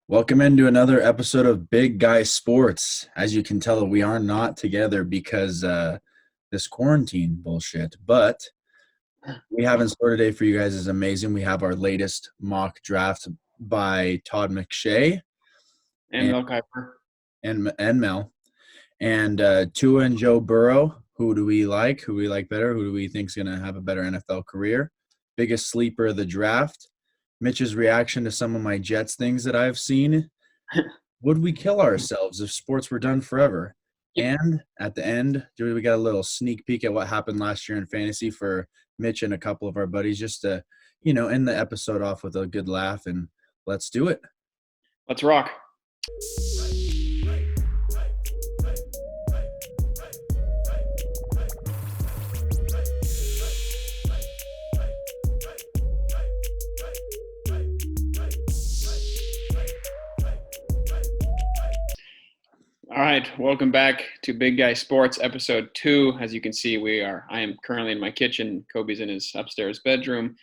Welcome into another episode of Big Guy Sports. As you can tell, we are not together because this quarantine bullshit. But we have in store today for you guys is amazing. We have our latest mock draft by Todd McShay And and Mel Kiper. and Mel and Tua and Joe Burrow. Who do we like? Who do we like better? Who do we think is going to have a better NFL career? Biggest sleeper of the draft. Mitch's reaction to some of my Jets things that I've seen. Would we kill ourselves if sports were done forever? And at the end, we got a little sneak peek at what happened last year in fantasy for Mitch and a couple of our buddies, just to, end the episode off with a good laugh. And let's do it. Let's rock. All right, welcome back to Big Guy Sports, episode 2. As you can see, I am currently in my kitchen. Kobe's in his upstairs bedroom.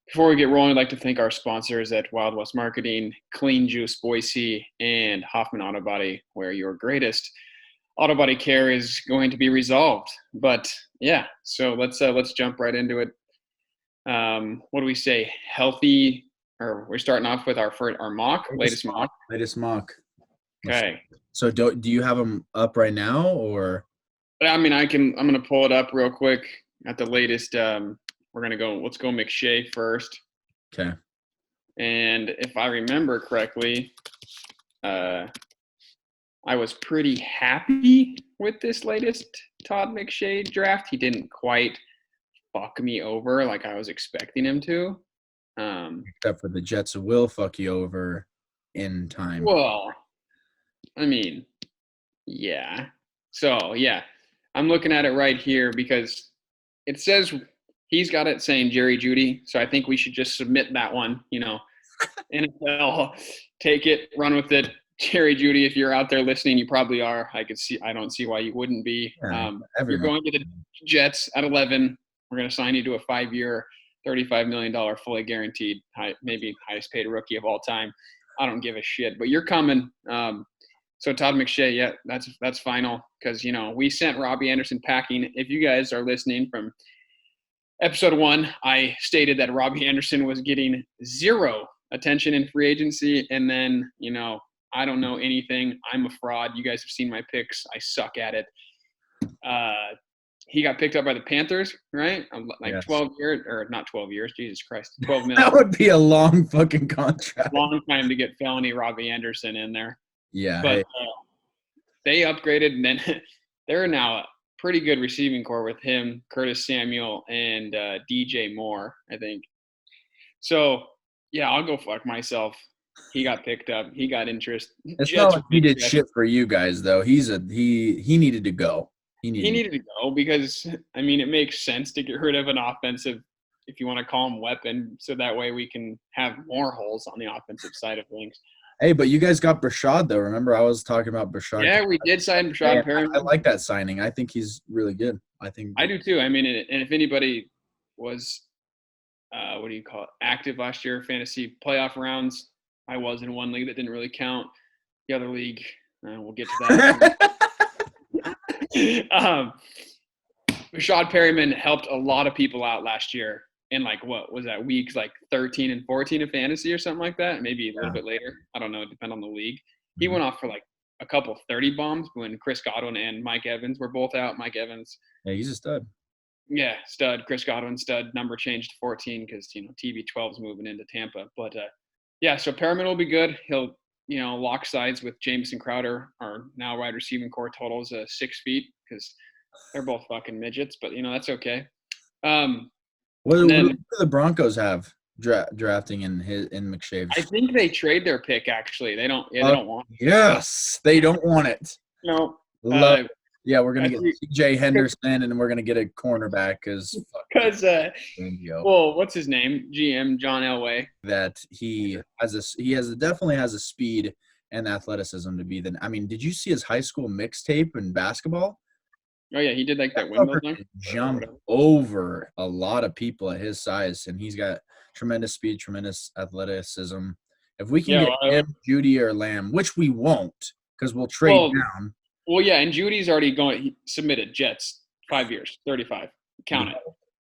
Before we get rolling, I'd like to thank our sponsors at Wild West Marketing, Clean Juice Boise, and Hoffman Auto Body, where your greatest auto body care is going to be resolved. But yeah, so let's jump right into it. What do we say? Healthy, or we're starting off with our latest mock. Latest mock. Okay. So do you have them up right now, or? I mean, I'm going to pull it up real quick at the latest. Let's go McShay first. Okay. And if I remember correctly, I was pretty happy with this latest Todd McShay draft. He didn't quite fuck me over like I was expecting him to. Except for the Jets will fuck you over in time. Well, I mean, yeah. So, yeah, I'm looking at it right here because it says he's got it saying Jerry Jeudy. So I think we should just submit that one, NFL, take it, run with it. Jerry Jeudy, if you're out there listening, you probably are. I don't see why you wouldn't be. Yeah, you're going to the Jets at 11. We're going to sign you to a 5-year, $35 million fully guaranteed, maybe highest paid rookie of all time. I don't give a shit, but you're coming. So Todd McShay, yeah, that's final because, we sent Robbie Anderson packing. If you guys are listening from episode 1, I stated that Robbie Anderson was getting zero attention in free agency. And then, I don't know anything. I'm a fraud. You guys have seen my picks. I suck at it. He got picked up by the Panthers, right? Yes. 12 years, or not 12 years. Jesus Christ. 12 million. That would be a long fucking contract. Long time to get felony Robbie Anderson in there. Yeah. But they upgraded, and then they're now a pretty good receiving core with him, Curtis Samuel, and DJ Moore, I think. So, yeah, I'll go fuck myself. He got picked up. He got interest. It's not like he did shit for you guys, though. He needed to go. He needed to go because, I mean, it makes sense to get rid of an offensive, if you want to call him, weapon, so that way we can have more holes on the offensive side of things. Hey, but you guys got Brashad, though. Remember, I was talking about Brashad. Yeah, we did sign Brashad Perriman. I like that signing. I think he's really good. I do, too. I mean, and if anybody was, active last year, fantasy playoff rounds, I was in one league that didn't really count. The other league, we'll get to that. Brashad Perriman helped a lot of people out last year in what was that, weeks 13 and 14 of fantasy or something like that, maybe a little bit later. I don't know, it depends on the league. He went off for a couple 30 bombs when Chris Godwin and Mike Evans were both out. Mike Evans, yeah, he's a stud. Yeah, stud. Chris Godwin, stud. Number changed to 14 because TB12 is moving into Tampa. But yeah, so Perriman will be good. He'll lock sides with Jamison Crowder, our now wide receiving core totals 6 feet because they're both fucking midgets, but that's okay. What do the Broncos have drafting in McShay? I think they trade their pick. Actually, they don't. Yeah, they don't want it. Yes, they don't want it. No. Yeah, we're gonna get C.J. Henderson, and we're gonna get a cornerback because what's his name? GM John Elway. That he definitely has a speed and athleticism to be. I mean, did you see his high school mixtape in basketball? Oh yeah, he did that Wimbledon. Jump over a lot of people at his size, and he's got tremendous speed, tremendous athleticism, If we can Yeah. get him, Judy, or Lamb, which we won't, because we'll trade Well, down. well, yeah, and Judy's already going. He submitted Jets 5 years, 35. Count it.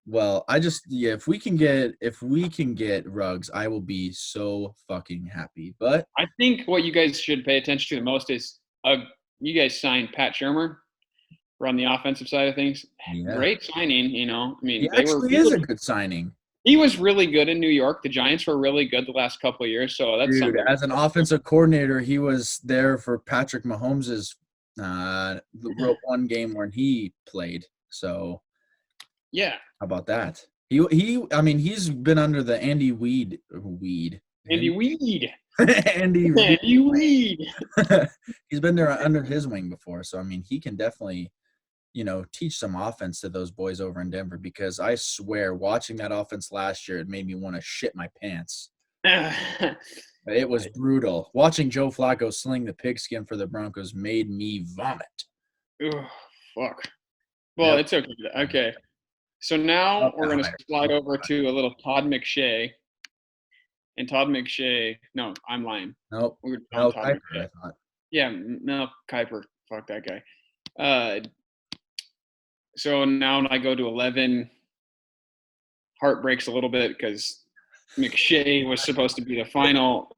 Well, if we can get Ruggs, I will be so fucking happy. But I think what you guys should pay attention to the most is you guys signed Pat Shermer on the offensive side of things. yeah, Great signing, you know. I mean, he actually is a good signing. He was really good in New York. The Giants were really good the last couple of years, so that's Dude, something. as an offensive coordinator, he was there for Patrick Mahomes's one game when he played. So Yeah, how about that? I mean, he's been under the Andy Weed. Andy Weed. Andy Reid. Andy Weed. He's been there under his wing before, so I mean, he can definitely, teach some offense to those boys over in Denver. Because I swear, watching that offense last year, it made me want to shit my pants. It was brutal. Watching Joe Flacco sling the pigskin for the Broncos made me vomit. Oh, fuck. Well, It's okay. Okay. So now we're going to slide over to a little Todd McShay. And Todd McShay, no, I'm lying. Nope. Mel Kiper, I thought. Yeah, Mel Kiper. Fuck that guy. So now when I go to 11, heart breaks a little bit because McShay was supposed to be the final.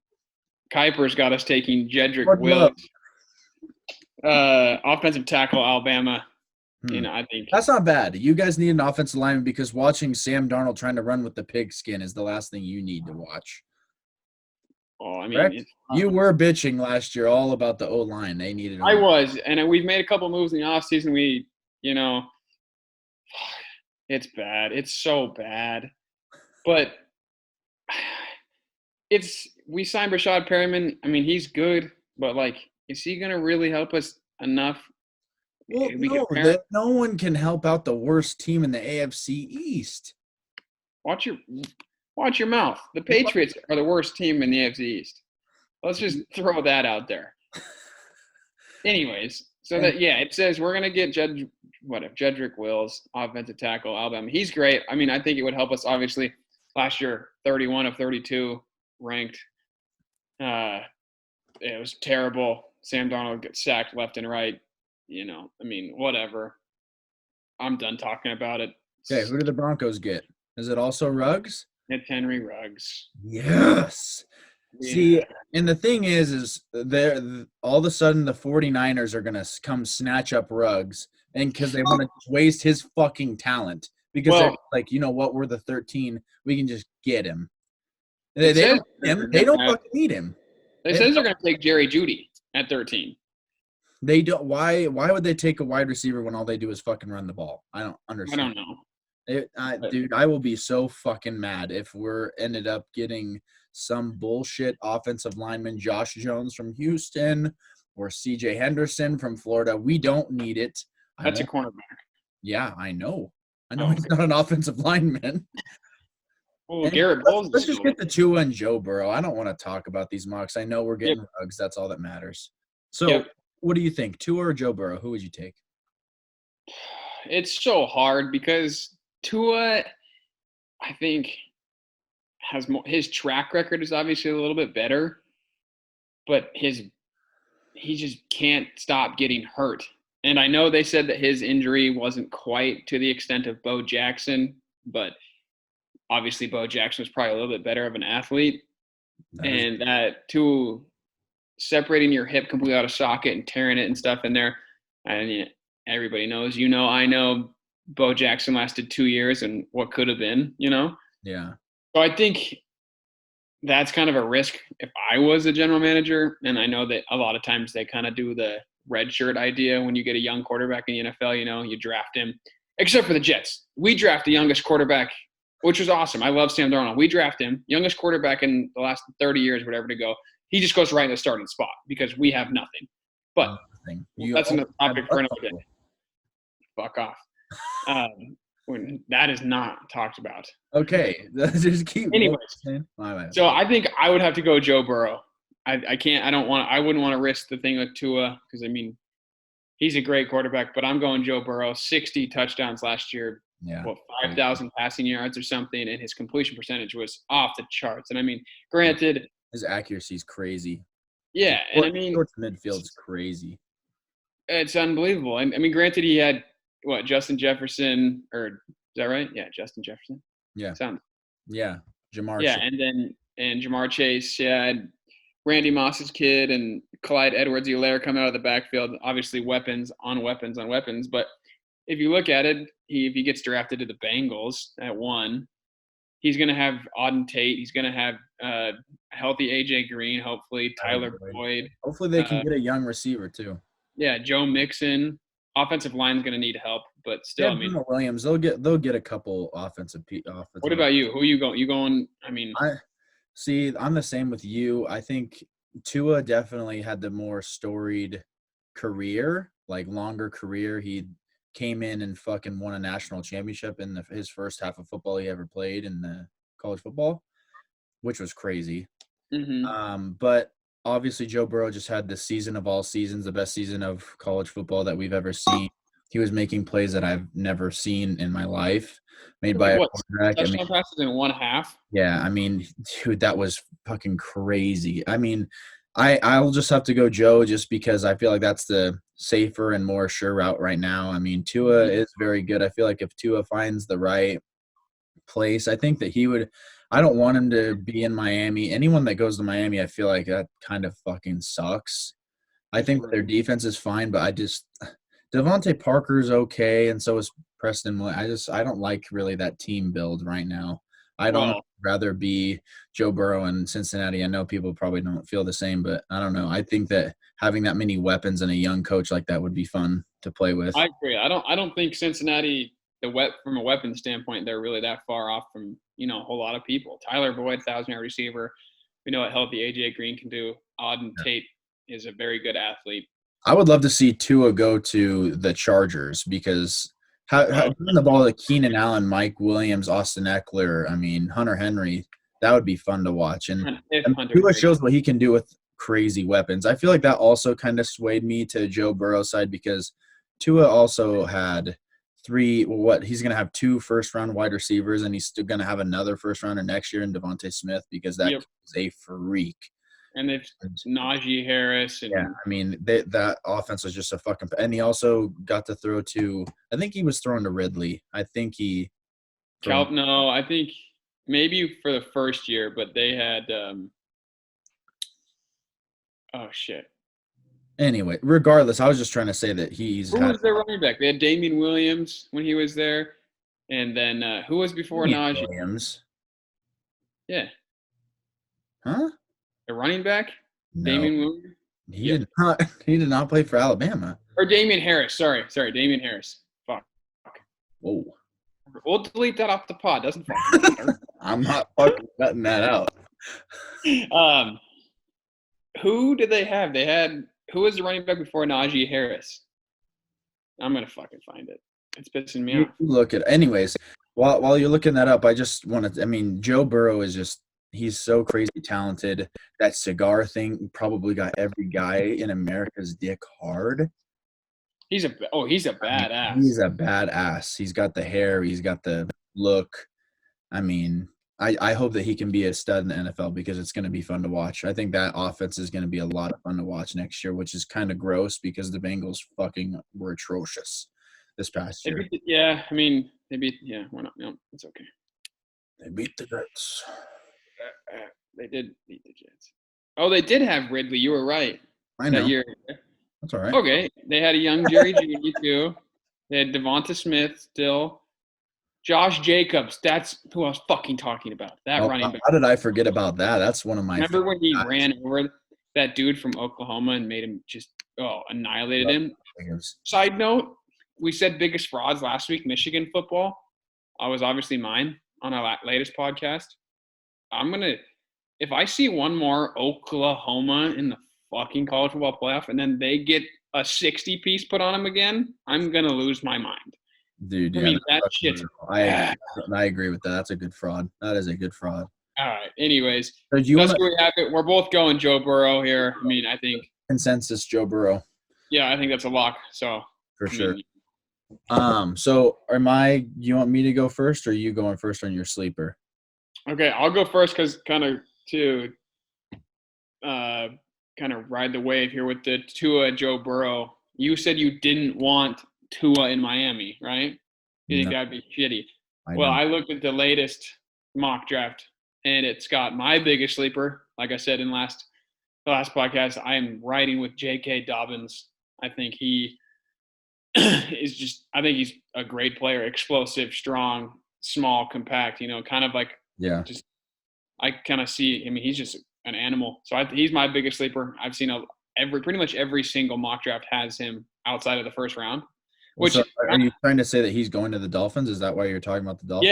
Kiper's got us taking Jedrick Wills. Offensive tackle, Alabama. I think that's not bad. You guys need an offensive lineman because watching Sam Darnold trying to run with the pigskin is the last thing you need to watch. Oh, I mean, you were bitching last year all about the O-line. They needed. I was, and we've made a couple moves in the offseason. It's bad. It's so bad. But we signed Rashad Perriman. I mean, he's good, but is he going to really help us enough? Well, no one can help out the worst team in the AFC East. Watch your mouth. The Patriots are the worst team in the AFC East. Let's just throw that out there. Anyways, it says we're gonna get Jedrick Wills, offensive tackle, Alabama. He's great. I mean, I think it would help us. Obviously, last year 31 of 32 ranked. It was terrible. Sam Darnold gets sacked left and right. I mean, whatever. I'm done talking about it. Okay, who do the Broncos get? Is it also Ruggs? It's Henry Ruggs. Yes. Yeah. See, and the thing is all of a sudden the 49ers are going to come snatch up Ruggs and because they want to waste his fucking talent because they're like, you know what, we're the 13. We can just get him. They don't fucking need him. It says they're going to take Jerry Jeudy at 13. They don't. Why would they take a wide receiver when all they do is fucking run the ball? I don't understand. I don't know. Dude, I will be so fucking mad if we're ended up getting some bullshit offensive lineman, Josh Jones from Houston or CJ Henderson from Florida. We don't need it. That's a cornerback. Yeah, I know. He's not an offensive lineman. Well, Garrett Bowles. Let's just get the Tua and Joe Burrow. I don't want to talk about these mocks. I know we're getting Ruggs. That's all that matters. So, what do you think, Tua or Joe Burrow? Who would you take? It's so hard because Tua, I think, has more. His track record is obviously a little bit better, but he just can't stop getting hurt. And I know they said that his injury wasn't quite to the extent of Bo Jackson, but obviously Bo Jackson was probably a little bit better of an athlete. And that Tua separating your hip completely out of socket and tearing it and stuff in there, and everybody knows, I know Bo Jackson lasted 2 years and what could have been, Yeah. So I think that's kind of a risk if I was a general manager. And I know that a lot of times they kind of do the red shirt idea when you get a young quarterback in the NFL, you draft him, except for the Jets. We draft the youngest quarterback, which was awesome. I love Sam Darnold. We draft him, youngest quarterback in the last 30 years, whatever to go. He just goes right in the starting spot because we have nothing. But that's another topic for another day. Fuck off. That is not talked about. Okay, just keep. Anyways, my so I think I would have to go Joe Burrow. I can't. I wouldn't want to risk the thing with Tua because he's a great quarterback. But I'm going Joe Burrow. 60 touchdowns last year. Yeah. 5,000 passing yards or something, and his completion percentage was off the charts. And granted, His accuracy is crazy. Yeah, and I mean, Short to midfield's crazy. it's unbelievable. And I mean, granted, he had what, Justin Jefferson, or is that right? Yeah, Justin Jefferson. Yeah. Sounds. Yeah. Jamar Yeah, Chase. and Jamar Chase, yeah, and Randy Moss's kid, and Clyde Edwards-Helaire coming out of the backfield. Obviously, weapons on weapons on weapons. But if you look at it, if he gets drafted to the Bengals at 1, he's going to have Auden Tate. He's going to have healthy AJ Green, hopefully Tyler Boyd. Hopefully they can get a young receiver too. Yeah, Joe Mixon. Offensive line's going to need help, but still, Yeah, I mean, Bruno Williams. They'll get a couple offensive. what about you? Who are you going? You going? I mean, I'm the same with you. I think Tua definitely had the more storied career, like longer career. He came in and fucking won a national championship in his first half of football he ever played in the college football, which was crazy. But obviously Joe Burrow just had the season of all seasons, the best season of college football that we've ever seen. He was making plays that I've never seen in my life, made by a quarterback. Touchdown passes in 1/2. Yeah, I mean, dude, that was fucking crazy. I mean, I'll just have to go Joe just because I feel like that's the safer and more sure route right now. I mean, Tua is very good. I feel like if Tua finds the right place, I think that he would – I don't want him to be in Miami. Anyone that goes to Miami, I feel like that kind of fucking sucks. I think that their defense is fine, but Devontae Parker's okay, and so is Preston. I don't like really that team build right now. I'd rather be Joe Burrow in Cincinnati. I know people probably don't feel the same, but I don't know. I think that having that many weapons and a young coach like that would be fun to play with. I agree. I don't think Cincinnati, from a weapon standpoint, they're really that far off from a whole lot of people. Tyler Boyd, 1,000-yard receiver. We know what healthy AJ Green can do. Auden Tate is a very good athlete. I would love to see Tua go to the Chargers because giving the ball to Keenan Allen, Mike Williams, Austin Eckler, I mean, Hunter Henry, that would be fun to watch. And Tua shows what he can do with crazy weapons. I feel like that also kind of swayed me to Joe Burrow's side because Tua also had he's going to have 2 first-round wide receivers, and he's still going to have another first-rounder next year in Devontae Smith because that is a freak. And they've Najee Harris. And, I mean, that offense was just a fucking – and he also got to throw to – I think he was throwing to Ridley. I think he – No, I think maybe for the first year, but they had oh, shit. Anyway, regardless, I was just trying to say that who was their running back? They had Damian Williams when he was there. And then who was before Najee? Williams. Yeah. Huh? The running back? No. Damian Williams? He did not play for Alabama. Or Damian Harris. Sorry, Damian Harris. Fuck. Whoa. We'll delete that off the pod. Doesn't fucking matter. I'm not fucking cutting that out. Who did they have? Who was the running back before Najee Harris? I'm gonna fucking find it. It's pissing me off. Look at anyways. While you're looking that up, I just want to. I mean, Joe Burrow is just—he's so crazy talented. That cigar thing probably got every guy in America's dick hard. He's a badass. He's a badass. He's got the hair. He's got the look. I mean, I hope that he can be a stud in the NFL because it's going to be fun to watch. I think that offense is going to be a lot of fun to watch next year, which is kind of gross because the Bengals fucking were atrocious this past year. Yeah, I mean, they beat – yeah, why not? No, it's okay. They beat the Jets. They did beat the Jets. Oh, they did have Ridley. You were right. I know. That year. That's all right. Okay. They had a young Jerry Jeudy too. They had Devonta Smith still. Josh Jacobs. That's who I was fucking talking about. That running back. How did I forget about that? That's one of my – Remember when he ran over that dude from Oklahoma and made him just annihilated him? Side note, we said biggest frauds last week, Michigan football. I was obviously mine on our latest podcast. If I see one more Oklahoma in the fucking college football playoff and then they get a 60-piece put on them again, I'm going to lose my mind. Dude, yeah. I mean, that shit's I agree with that. That's a good fraud. That is a good fraud. All right. Anyways, that's where we have it. We're both going Joe Burrow here. I mean, I think – consensus Joe Burrow. Yeah, I think that's a lock. So for sure. So you want me to go first or are you going first on your sleeper? Okay, I'll go first because kind of too. kind of ride the wave here with the Tua Joe Burrow. You said you didn't want Tua in Miami, right? You think No, that'd be shitty? I Well, don't. I looked at the latest mock draft, and it's got my biggest sleeper. Like I said in the last podcast, I am riding with J.K. Dobbins. I think he is just. I think he's a great player, explosive, strong, small, compact. Kind of like Yeah. just. I kind of see. I mean, he's just an animal. So he's my biggest sleeper. I've seen pretty much every single mock draft has him outside of the first round, Well, which so are you trying to say that he's going to the Dolphins? Is that why you're talking about the Dolphins?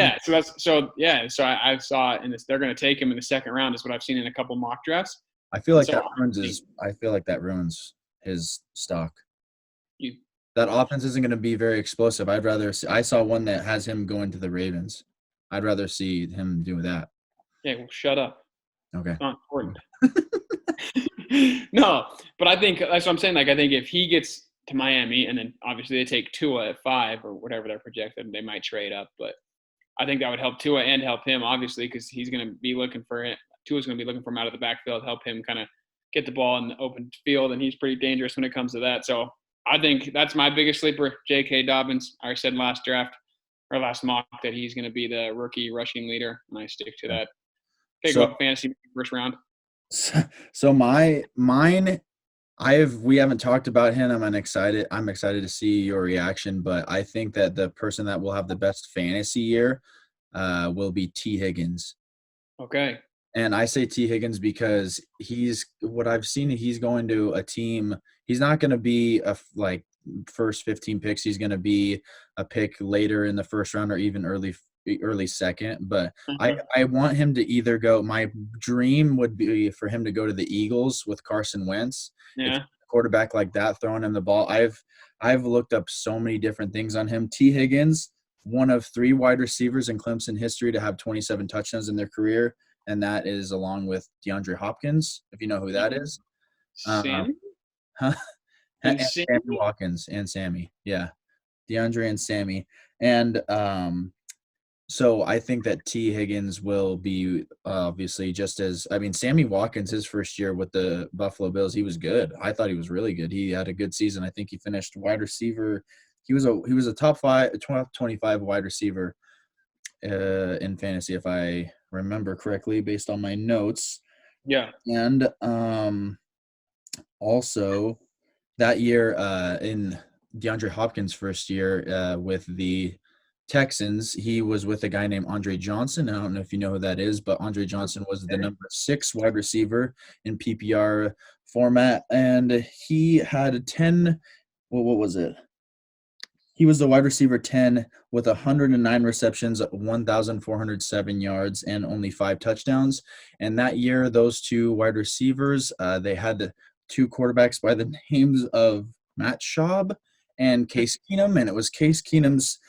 yeah. So I saw in this they're going to take him in the second round is what I've seen in a couple mock drafts. I feel And like so I feel like that ruins his stock. you, That offense isn't going to be very explosive. I saw one that has him going to the Ravens. I'd rather see him do that. yeah, well, shut up. Okay. It's not important. No, but I think that's what I'm saying. Like, I think if he gets to Miami, and then obviously they take Tua at 5 or whatever they're projected, they might trade up. But I think that would help Tua and help him, obviously, because he's going to be looking for it. Tua's going to be looking for him out of the backfield, help him kind of get the ball in the open field, and he's pretty dangerous when it comes to that. So I think that's my biggest sleeper, J.K. Dobbins. I said last draft or last mock that he's going to be the rookie rushing leader, and I stick to that. Pick So, up fantasy first round. so mine we haven't talked about him. I'm excited to see your reaction, but I think that the person that will have the best fantasy year will be T. Higgins. Okay. And I say T. Higgins because what I've seen, he's going to a team. He's not going to be like first 15 picks. He's going to be a pick later in the first round or even early second. But I want him to either go. My dream would be for him to go to the Eagles with Carson Wentz. If Yeah. a quarterback like that throwing him the ball, I've looked up so many different things on him. T. Higgins, one of 3 wide receivers in Clemson history to have 27 touchdowns in their career. And that is along with DeAndre Hopkins, if you know who that is. Sam? Huh? And And Sammy? Sammy Watkins and Sammy. Yeah. DeAndre and Sammy. And so I think that T. Higgins will be obviously Sammy Watkins, his first year with the Buffalo Bills, he was good. I thought he was really good. He had a good season. I think he finished wide receiver. He was a top 25 wide receiver in fantasy, if I remember correctly, based on my notes. Yeah. And also that year in DeAndre Hopkins' first year with the Texans, he was with a guy named Andre Johnson. I don't know if you know who that is, but Andre Johnson was the number 6 wide receiver in PPR format, and he had 10. Well, what was it? He was the wide receiver 10 with 109 receptions, 1,407 yards, and only 5 touchdowns. And that year, those 2 wide receivers, they had 2 quarterbacks by the names of Matt Schaub and Case Keenum. And it was Case Keenum's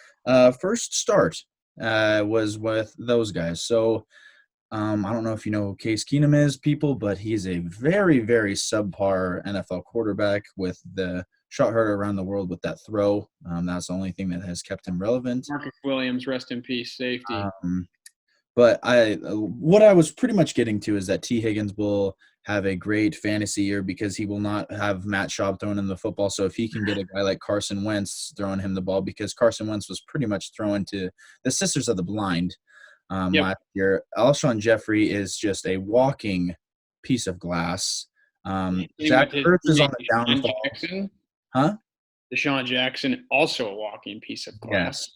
first start was with those guys. So I don't know if you know who Case Keenum is, people, but he's a very, very subpar NFL quarterback with the shot heard around the world with that throw. That's the only thing that has kept him relevant. Marcus Williams, rest in peace, safety. But what I was pretty much getting to is that T. Higgins will have a great fantasy year because he will not have Matt Schaub throwing him the football. So if he can get a guy like Carson Wentz throwing him the ball, because Carson Wentz was pretty much thrown to the sisters of the blind last year. Alshon Jeffrey is just a walking piece of glass. Zach Ertz is on the downfall. Jackson, huh? Deshaun Jackson, also a walking piece of glass.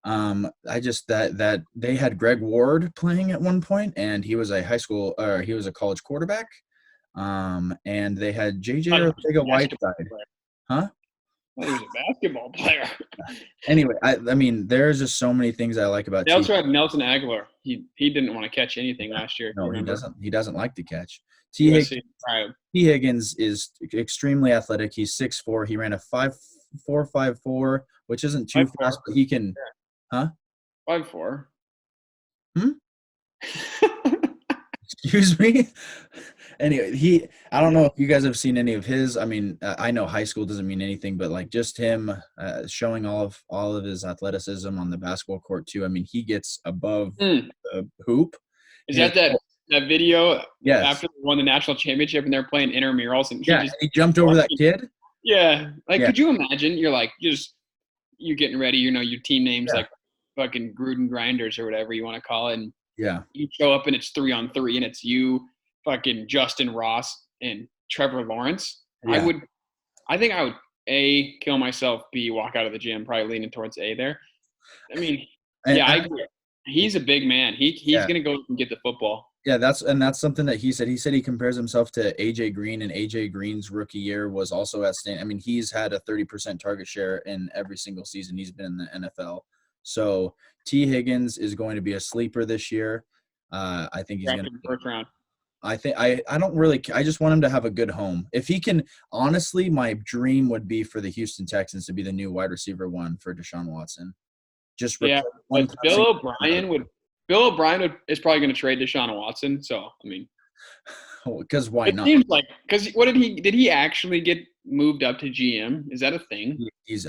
Yes. I just that they had Greg Ward playing at one point, and he was a college quarterback. And they had JJ Arcega-Whiteside. Huh? Well, he was a basketball player. Anyway, I mean, there's just so many things I like about. They also had Nelson Aguilar. He didn't want to catch anything last year. No, he doesn't. He doesn't like to catch. T. Higgins is extremely athletic. He's 6'4". He ran a 5.454, which isn't too fast, but he can. Huh? 5'4". Excuse me. Anyway, I don't know if you guys have seen any of his. I mean, I know high school doesn't mean anything, but like just him showing all of his athleticism on the basketball court too. I mean, he gets above the hoop. Is that that video Yes. after they won the national championship and they're playing intramurals and Yeah, and he jumped over that kid. Yeah. Like, Yeah. could you imagine? You're like, you're getting ready, your team name's Yeah. like fucking Gruden Grinders or whatever you want to call it. And Yeah. you show up and it's 3-on-3 and it's you, fucking Justin Ross and Trevor Lawrence. Yeah. I think I would A, kill myself, B, walk out of the gym, probably leaning towards A there. I mean, I agree. He's a big man. He's gonna go and get the football. Yeah, that's something that he said. He said he compares himself to AJ Green, and AJ Green's rookie year was also outstanding. I mean, he's had a 30% target share in every single season he's been in the NFL. So T. Higgins is going to be a sleeper this year. I think he's going to first round. I think I don't really – I just want him to have a good home. If he can – honestly, my dream would be for the Houston Texans to be the new wide receiver one for Deshaun Watson. Just Bill O'Brien is probably going to trade Deshaun Watson. So, I mean – because why not? It seems like – because what did he actually get moved up to GM? Is that a thing? He's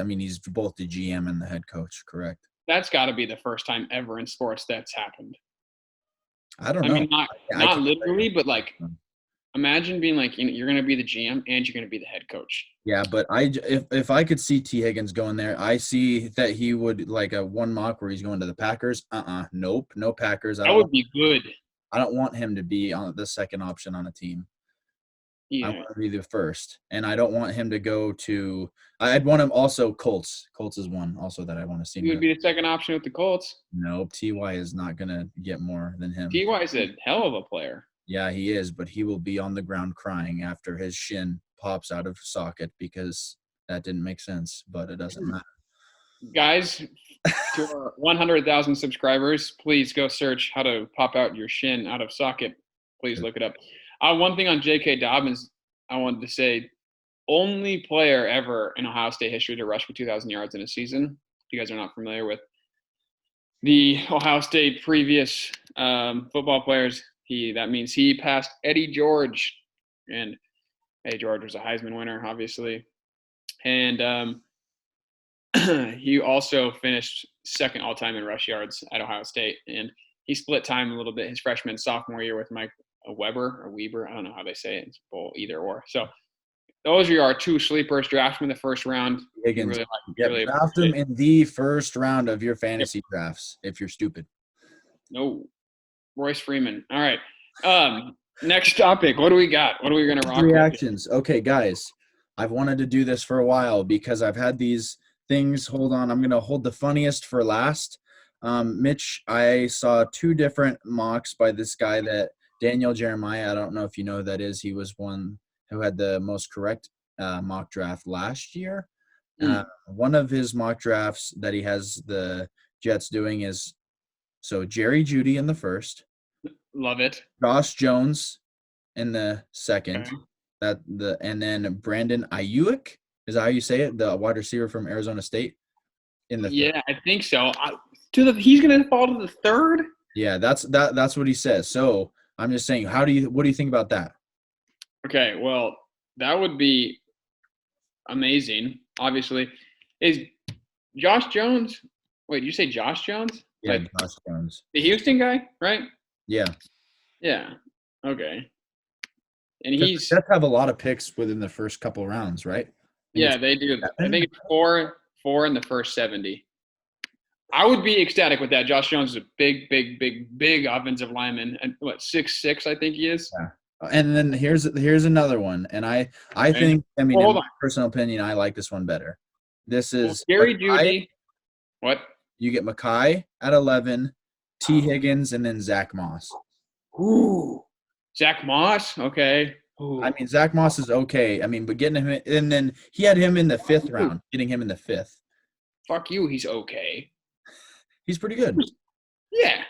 both the GM and the head coach, correct? That's got to be the first time ever in sports that's happened. I don't know. I mean, not literally, but like, imagine being like, you're going to be the GM and you're going to be the head coach. Yeah, but if I could see T. Higgins going there, I see that he would like a one mock where he's going to the Packers. Nope, no Packers. That would be good. I don't want him to be on the second option on a team. Yeah. I want to be the first, and I don't want him to go to. I'd want him also Colts. Colts is one also that I want to see. He would be the second option with the Colts. Nope, Ty is not gonna get more than him. Ty is a hell of a player. Yeah, he is, but he will be on the ground crying after his shin pops out of socket because that didn't make sense. But it doesn't matter. Guys, to our 100,000 subscribers, please go search how to pop out your shin out of socket. Please look it up. One thing on J.K. Dobbins, I wanted to say, only player ever in Ohio State history to rush for 2,000 yards in a season. If you guys are not familiar with the Ohio State previous football players, that means he passed Eddie George. And Eddie George was a Heisman winner, obviously. And he also finished second all-time in rush yards at Ohio State. And he split time a little bit his freshman and sophomore year with Mike Weber. I don't know how they say it. It's both either or. So those are our two sleepers. Draft him in the first round. Higgins. Draft him in the first round of your fantasy drafts if you're stupid. No. Royce Freeman. All right. Next topic. What do we got? What are we going to rock reactions. With? Okay, guys. I've wanted to do this for a while because I've had these things. Hold on. I'm going to hold the funniest for last. Mitch, I saw two different mocks by this guy that Daniel Jeremiah, I don't know if you know who that is. He was one who had the most correct mock draft last year. One of his mock drafts that he has the Jets doing is Jerry Jeudy in the first. Love it. Josh Jones in the second. Okay. And then Brandon Ayuk, is that how you say it? The wide receiver from Arizona State in the third. I think so. He's going to fall to the third? Yeah, that's what he says. So I'm just saying, what do you think about that? Okay, well, that would be amazing. Obviously, is Josh Jones? Wait, did you say Josh Jones? Yeah, Josh Jones, the Houston guy, right? Yeah. Yeah. Okay. And he's have a lot of picks within the first couple rounds, right? Yeah, they do. I think it's four in the first 70. I would be ecstatic with that. Josh Jones is a big offensive lineman, and 6'6", I think he is. Yeah. And then here's another one, and I think, in my personal opinion, I like this one better. This is Jerry Jeudy. What? You get Mekhi at 11, T. Higgins, and then Zach Moss. Ooh, Zach Moss. Okay. Ooh. I mean, Zach Moss is okay. I mean, but getting him, and then he had him in the fifth round. Getting him in the fifth. Fuck you. He's okay. He's pretty good. Yeah.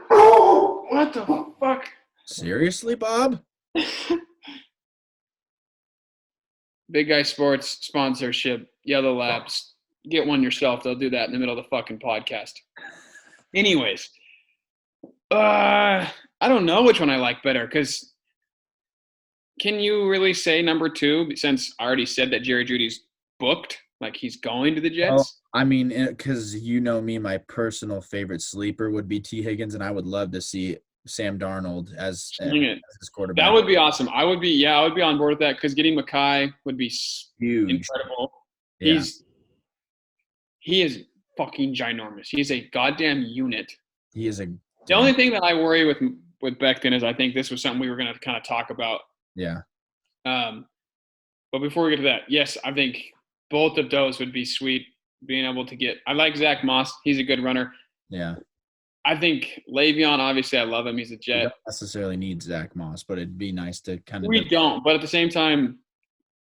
What the fuck? Seriously, Bob? Big Guy Sports sponsorship, Yellow Labs. Get one yourself. They'll do that in the middle of the fucking podcast. Anyways, I don't know which one I like better, because can you really say number two, since I already said that Jerry Jeudy's booked? Like he's going to the Well, Jets? I mean, because you know me, my personal favorite sleeper would be T. Higgins, and I would love to see Sam Darnold as Swing it. his That quarterback. would be awesome. I would be on board with that because getting Mackay would be Huge. incredible. Yeah, He is fucking ginormous. He is a goddamn unit. he is a The only thing that I worry with Becton is I think this was something we were going to kind of talk about. yeah. But before we get to that, yes, I think both of those would be sweet. Being able to get, I like Zach Moss. He's a good runner. Yeah. I think Le'Veon, obviously, I love him. He's a You Jet. don't necessarily need Zach Moss, but it'd be nice to kind of. We don't, but at the same time,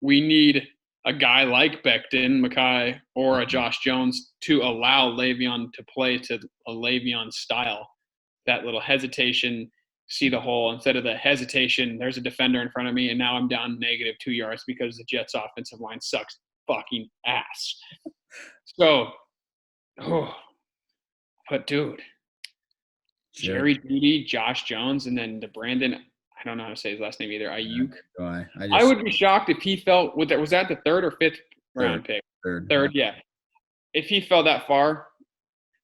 we need a guy like Becton, Mackay, or a Josh Jones to allow Le'Veon to play to a Le'Veon style. That little hesitation, see the hole, instead of the hesitation, there's a defender in front of me, and now I'm down negative 2 yards because the Jets' offensive line sucks fucking ass. So, but dude, Jerry Jeudy, Josh Jones, and then the Brandon, I don't know how to say his last name either, Ayuk. I would be shocked if he fell with that. Was that the third or fifth round pick? Third, yeah. If he fell that far,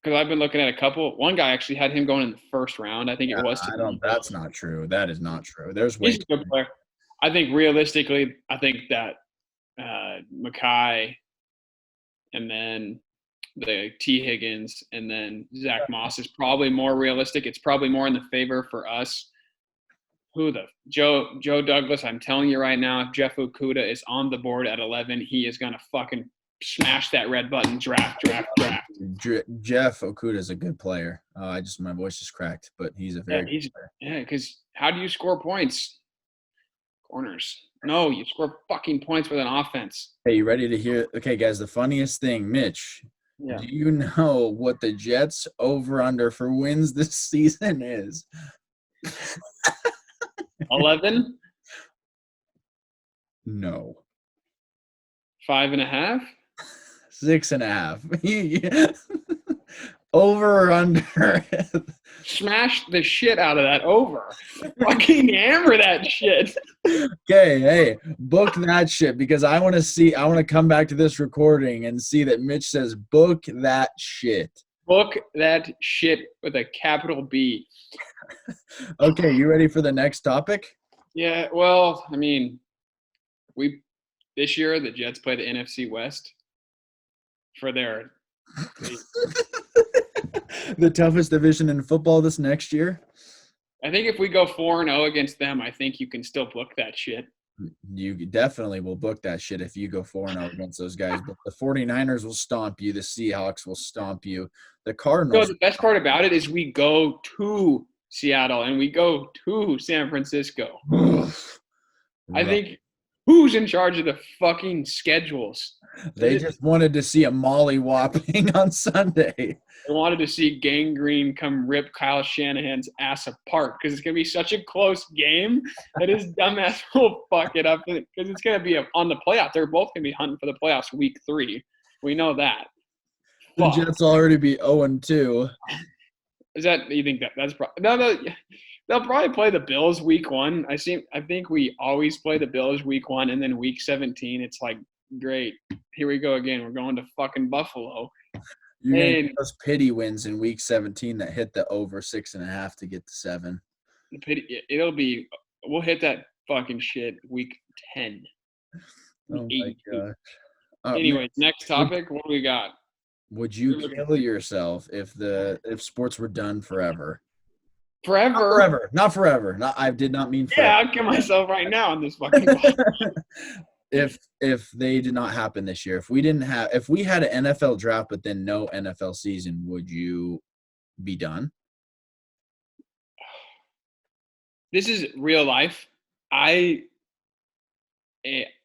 because I've been looking at a couple. One guy actually had him going in the first round. I think it was. That's not true. That is not true. There's way. He's a good player. I think realistically, I think that Mackay, and then the T. Higgins, and then Zach Moss is probably more realistic. It's probably more in the favor for us. Joe Douglas, I'm telling you right now, if Jeff Okudah is on the board at 11, he is going to fucking smash that red button, draft. Jeff Okudah is a good player. My voice just cracked, but he's a very good player. Yeah, because how do you score points? Corners. No, you score fucking points with an offense. Hey, you ready to hear? Okay, guys, the funniest thing, Mitch. Yeah. Do you know what the Jets over-under for wins this season is? 11? No. 5.5? 6.5. Over or under? Smash the shit out of that over. Fucking hammer that shit. Okay, hey, book that shit because I want to come back to this recording and see that Mitch says book that shit. Book that shit with a capital B. Okay, you ready for the next topic? Yeah, well, I mean, this year the Jets play the NFC West for their the toughest division in football this next year. I think if we go 4-0 against them, I think you can still book that shit. You definitely will book that shit if you go 4-0 against those guys. But the 49ers will stomp you. The Seahawks will stomp you. The Cardinals. So the best part about it is we go to Seattle and we go to San Francisco. I think who's in charge of the fucking schedules? They just wanted to see a mollywhopping on Sunday. They wanted to see Gangrene come rip Kyle Shanahan's ass apart because it's going to be such a close game that his dumbass will fuck it up because it's going to be on the playoffs. They're both going to be hunting for the playoffs week 3. We know that. The Jets already be 0-2. Is that you think that's probably no? They'll probably play the Bills week 1. I think we always play the Bills week 1, and then week 17 it's like great. Here we go again. We're going to fucking Buffalo. You're going to get those pity wins in week 17 that hit the over 6.5 to get to 7. We'll hit that fucking shit week 10. Oh my god. Anyways, next topic. What do we got? Would you kill yourself if sports were done forever? Forever? Not forever. I did not mean forever. Yeah, I'll kill myself right now on this fucking If they did not happen this year, if we had an NFL draft but then no NFL season, would you be done? This is real life. I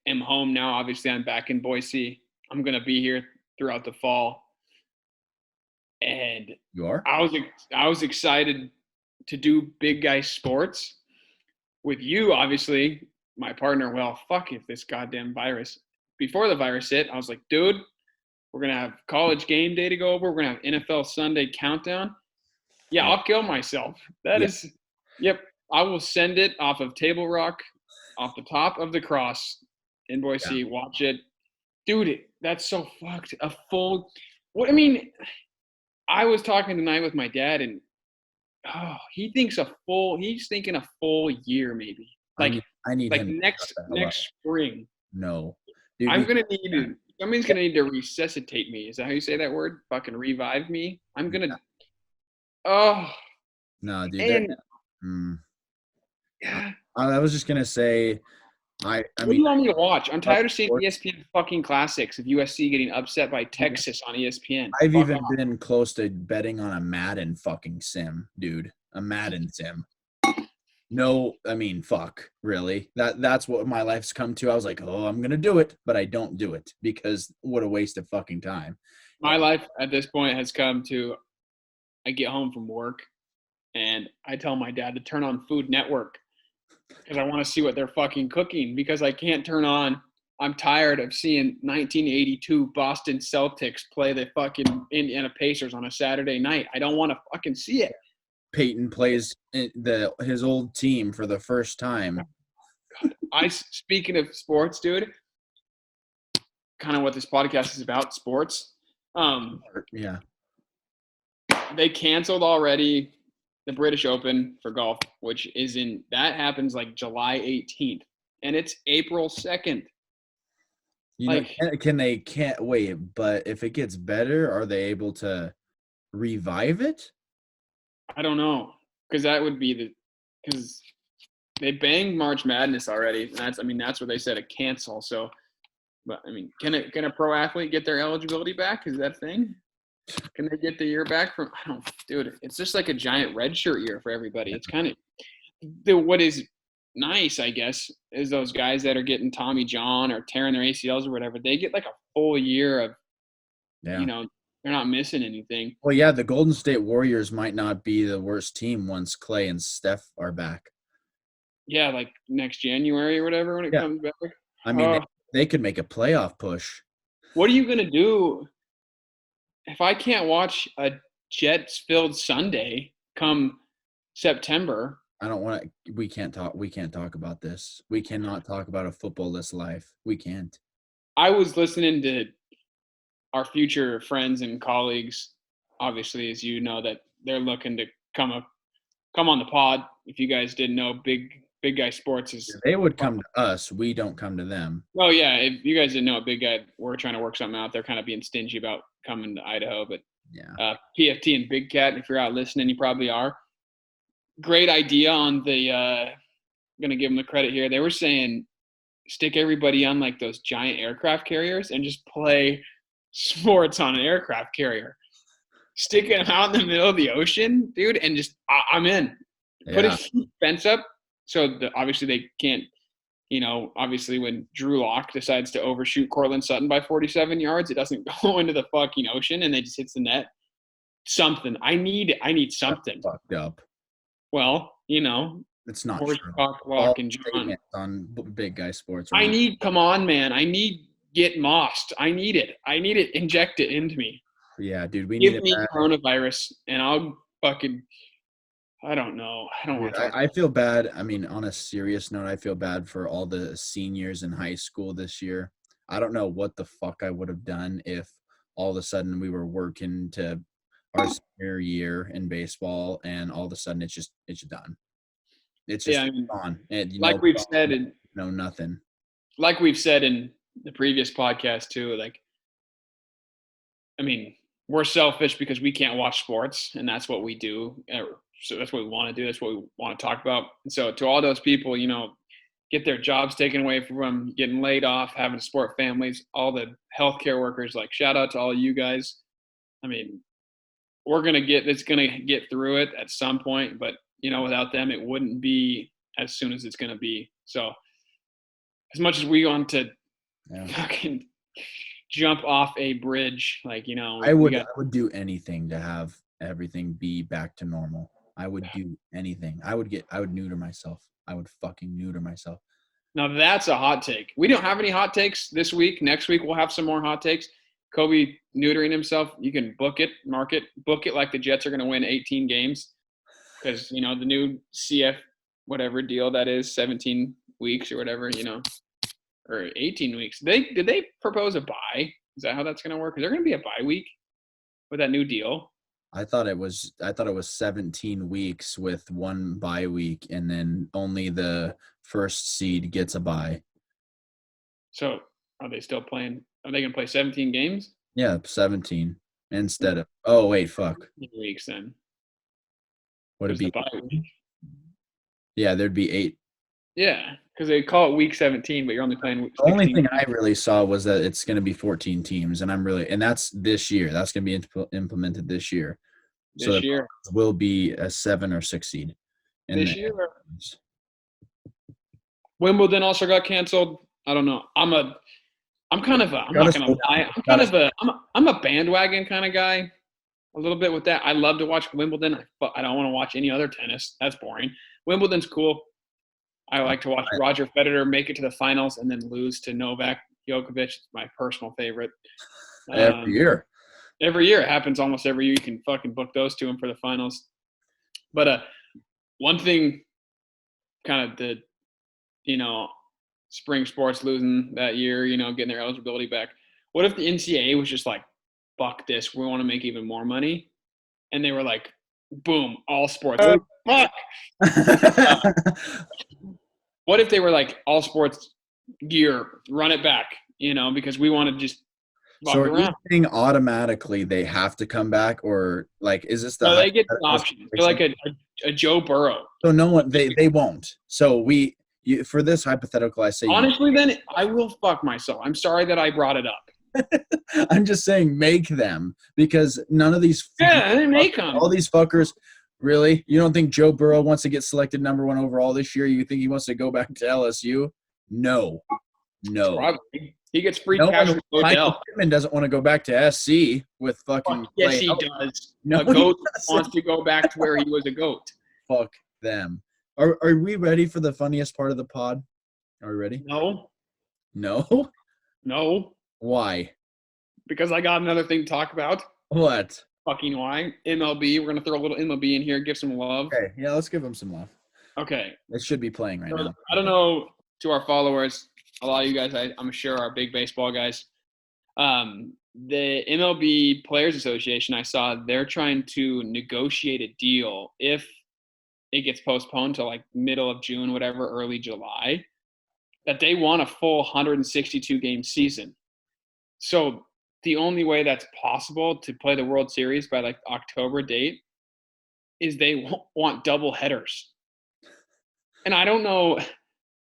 am home now. Obviously, I'm back in Boise. I'm going to be here throughout the fall. And you are? I was excited to do big guy sports with you, obviously. My partner, well, fuck if this goddamn virus. Before the virus hit, I was like, dude, we're going to have college game day to go over. We're going to have NFL Sunday countdown. Yeah, I'll kill myself. Yep. I will send it off of Table Rock, off the top of the cross in Boise. Yeah. Watch it. Dude, that's so fucked. A full what I mean, I was talking tonight with my dad and he's thinking a full year maybe. I need I need Like him to shut next the hell up. next spring. No, dude, I'm you gonna need can't. to somebody's gonna need to resuscitate me. Is that how you say that word? Fucking revive me? I'm gonna oh No, dude. and Mm, I, yeah. I was just gonna say, I What do mean, you want me to watch? I'm I love tired of seeing sports. ESPN fucking classics of USC getting upset by Texas on ESPN. I've Fuck even off. been close to betting on a Madden fucking sim, dude. A Madden sim. No, I mean, fuck, really. That's what my life's come to. I was like, oh, I'm gonna do it, but I don't do it because what a waste of fucking time. My life at this point has come to I get home from work and I tell my dad to turn on Food Network because I want to see what they're fucking cooking because I can't turn on. I'm tired of seeing 1982 Boston Celtics play the fucking Indiana Pacers on a Saturday night. I don't want to fucking see it. Peyton plays his old team for the first time. Speaking of sports, dude, kind of what this podcast is about, sports. Yeah. They canceled already the British Open for golf, which that happens like July 18th, and it's April 2nd. You know, Like can't wait, but if it gets better, are they able to revive it? I don't know, because that would be because they banged March Madness already. And that's what they said to cancel. So, but I mean, can a pro athlete get their eligibility back? Is that a thing? Can they get the year back from? I don't, dude. It's just like a giant red shirt year for everybody. It's kind of what is nice, I guess, is those guys that are getting Tommy John or tearing their ACLs or whatever. They get like a full year of, Yeah. they're not missing anything. Well, yeah, the Golden State Warriors might not be the worst team once Clay and Steph are back. Yeah, like next January or whatever when it comes back. I mean, they could make a playoff push. What are you gonna do if I can't watch a Jets-filled Sunday come September? I don't want to. We can't talk about this. We cannot talk about a football-less life. We can't. I was listening to our future friends and colleagues, obviously, as you know, that they're looking to come on the pod. If you guys didn't know, Big Guy Sports is. They would come to us. We don't come to them. Oh yeah, if you guys didn't know, Big Guy, we're trying to work something out. They're kind of being stingy about coming to Idaho, but Yeah. PFT and Big Cat, if you're out listening, you probably are. Great idea on the. I'm gonna give them the credit here. They were saying stick everybody on like those giant aircraft carriers and just play sports on an aircraft carrier. Stick them out in the middle of the ocean, dude, and just I'm in. Put a huge fence up so obviously they can't. Obviously when Drew Lock decides to overshoot Cortland Sutton by 47 yards, it doesn't go into the fucking ocean and it just hits the net. Something. I need something. That's fucked up. Well, It's not Horse, true. Cock, Lock, and John. On Big Guy Sports. Come on, man. I need get mossed. I need it. Inject it into me. Yeah, dude. Give me coronavirus and I'll fucking, I don't know. I don't want to. I feel bad. I mean, on a serious note, I feel bad for all the seniors in high school this year. I don't know what the fuck I would have done if all of a sudden we were working to our senior year in baseball and all of a sudden it's done. It's just gone. And, we've said, nothing. Like we've said in the previous podcast too, like, I mean, we're selfish because we can't watch sports and that's what we do. So that's what we want to do. That's what we want to talk about. And so to all those people, get their jobs taken away from them, getting laid off, having to support families, all the healthcare workers, like shout out to all you guys. I mean, it's going to get through it at some point, but without them, it wouldn't be as soon as it's going to be. So as much as we want to fucking jump off a bridge, like, I would do anything to have everything be back to normal. I would do anything. I would neuter myself. I would fucking neuter myself. Now that's a hot take. We don't have any hot takes this week. Next week we'll have some more hot takes. Kobe neutering himself. You can book it, mark it, book it like the Jets are going to win 18 games because the new CF whatever deal that is, 17 weeks or whatever. or 18 weeks. Did they propose a bye? Is that how that's going to work? Is there going to be a bye week with that new deal? I thought it was 17 weeks with one bye week, and then only the first seed gets a bye. So are they still playing? Are they going to play 17 games? Yeah, 17 instead of. Oh wait, fuck. Weeks then. Would it There's the be? bye week. Yeah, there'd be 8. Yeah, because they call it week 17, but you're only playing week The only 16. thing I really saw was that it's going to be 14 teams, and that's this year. That's going to be implemented this year. So This the year. Browns will be a 7 or 6 seed. This year. Wimbledon also got canceled. I don't know. I'm not gonna lie. I'm a bandwagon kind of guy. A little bit with that. I love to watch Wimbledon, but I don't want to watch any other tennis. That's boring. Wimbledon's cool. I like to watch Roger Federer make it to the finals and then lose to Novak Djokovic. It's my personal favorite. Every year. Every year. It happens almost every year. You can fucking book those two in for the finals. But one thing kind of the, spring sports losing that year, getting their eligibility back. What if the NCAA was just like, fuck this, we want to make even more money? And they were like, boom, all sports. Fuck. What if they were like, all sports gear, run it back, because we want to just fuck so around. are you saying automatically they have to come back, or like is this the No, they get the option. They're like a Joe Burrow. So no one they won't. So for this hypothetical, I say honestly, then I will fuck myself. I'm sorry that I brought it up. I'm just saying make them, because none of these make them. All these fuckers. Really? You don't think Joe Burrow wants to get selected number 1 overall this year? You think he wants to go back to LSU? No. Probably. He gets free cash from Michael Pittman doesn't want to go back to SC with fucking. Yes, he does. No, a goat wants to go back to where he was a goat. Fuck them. Are we ready for the funniest part of the pod? Are we ready? No. No? Why? Because I got another thing to talk about. What? Fucking why? MLB. We're going to throw a little MLB in here, give some love. Okay, yeah, let's give them some love. Okay. It should be playing right now. I don't know, to our followers, a lot of you guys, I'm sure, are big baseball guys. The MLB Players Association, I saw they're trying to negotiate a deal if it gets postponed to like middle of June, whatever, early July, that they want a full 162 game season. So the only way that's possible to play the World Series by like October date is they want double headers. And I don't know,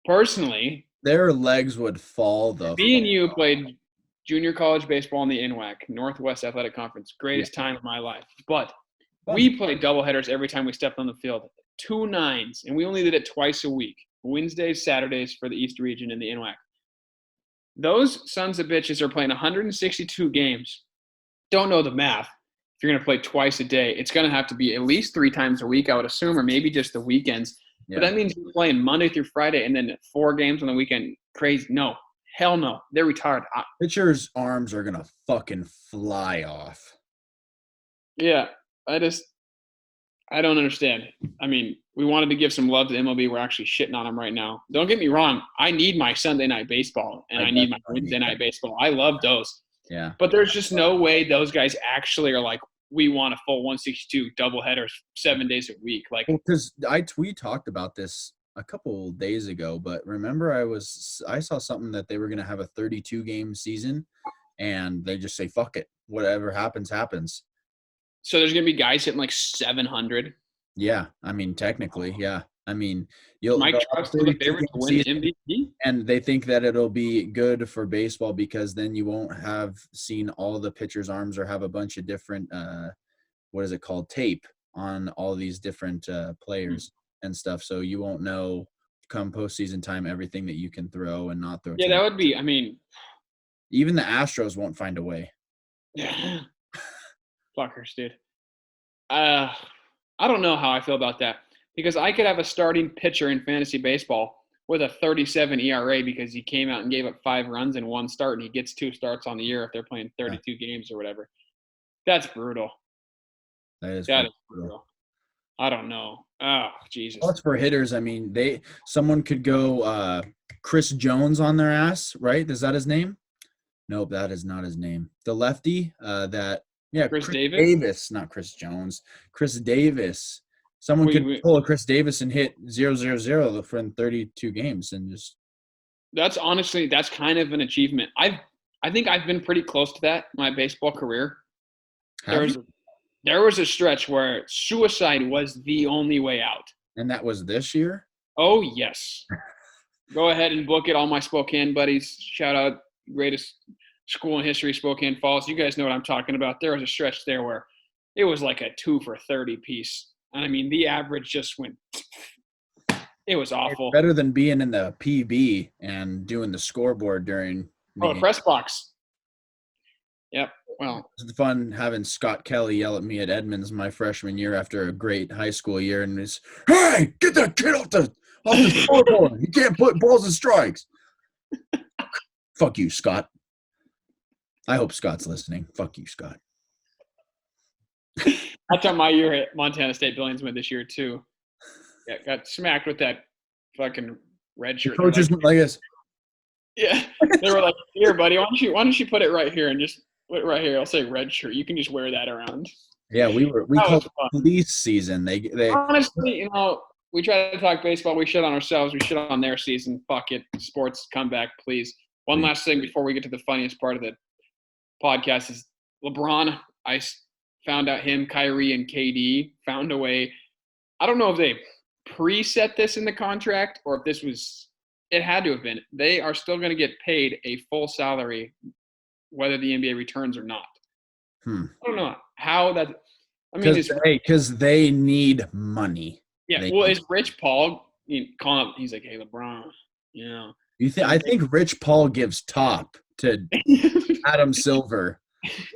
personally, their legs would fall though. Me and you played junior college baseball in the NWAC, Northwest Athletic Conference. Greatest time of my life. But we played double headers every time we stepped on the field. 2 9s, and we only did it twice a week. Wednesdays, Saturdays for the East region in the NWAC. Those sons of bitches are playing 162 games. Don't know the math. If you're going to play twice a day, it's going to have to be at least 3 times a week, I would assume, or maybe just the weekends. Yeah. But that means you're playing Monday through Friday and then 4 games on the weekend. Crazy. No. Hell no. They're retired. Pitchers' arms are going to fucking fly off. Yeah. I don't understand. I mean, we wanted to give some love to MLB. We're actually shitting on them right now. Don't get me wrong. I need my Sunday night baseball, and I need my Wednesday night baseball. I love those. Yeah. But there's just no way those guys actually are like, we want a full 162 double headers 7 days a week. Like, because we talked about this a couple days ago, but remember I saw something that they were going to have a 32 game season, and they just say, fuck it. Whatever happens, happens. So there's going to be guys hitting like 700. Yeah. I mean, technically, yeah. I mean, Mike Trout's the favorite to win the MVP. And they think that it'll be good for baseball because then you won't have seen all the pitchers' arms or have a bunch of different, what is it called, tape on all these different players and stuff. So you won't know come postseason time everything that you can throw and not throw. Yeah, that would be, I mean. Even the Astros won't find a way. Yeah. Fuckers, dude. I don't know how I feel about that because I could have a starting pitcher in fantasy baseball with a 37 ERA because he came out and gave up 5 runs in 1 start, and he gets 2 starts on the year if they're playing 32 games or whatever. That's brutal. That is brutal. I don't know. Oh, Jesus. Plus for hitters, I mean, someone could go Chris Jones on their ass, right? Is that his name? Nope, that is not his name. The lefty, Chris Chris Davis? Davis, not Chris Jones. Chris Davis. Someone could pull a Chris Davis and hit 0-0-0 for 32 games and just. That's kind of an achievement. I think I've been pretty close to that my baseball career. There was a stretch where suicide was the only way out. And that was this year? Oh, yes. Go ahead and book it, all my Spokane buddies. Shout out, greatest school in history, Spokane Falls. You guys know what I'm talking about. There was a stretch there where it was like a 2 for 30 piece. And I mean, the average just went – it was awful. It's better than being in the PB and doing the scoreboard during the press box. Yep. Well, it was fun having Scott Kelly yell at me at Edmonds my freshman year after a great high school year, and it's, "Hey, get that kid off the scoreboard! You can't put balls and strikes." Fuck you, Scott. I hope Scott's listening. Fuck you, Scott. I thought my year at Montana State Billingsman this year too. Yeah, got smacked with that fucking red shirt. Coaches like this. Yeah, they were like, "Here, buddy, why don't you put it right here and just put it right here? I'll say red shirt. You can just wear that around." Yeah, we called it police season. They honestly, we try to talk baseball. We shit on ourselves. We shit on their season. Fuck it, sports, come back, please. One last thing before we get to the funniest part of the podcast is LeBron. I found out him, Kyrie, and KD found a way. I don't know if they preset this in the contract or if this was. It had to have been. They are still going to get paid a full salary, whether the NBA returns or not. I don't know how that. I mean, because they need money. Yeah. Is Rich Paul calling up? He's like, "Hey, LeBron, I think Rich Paul gives top to Adam Silver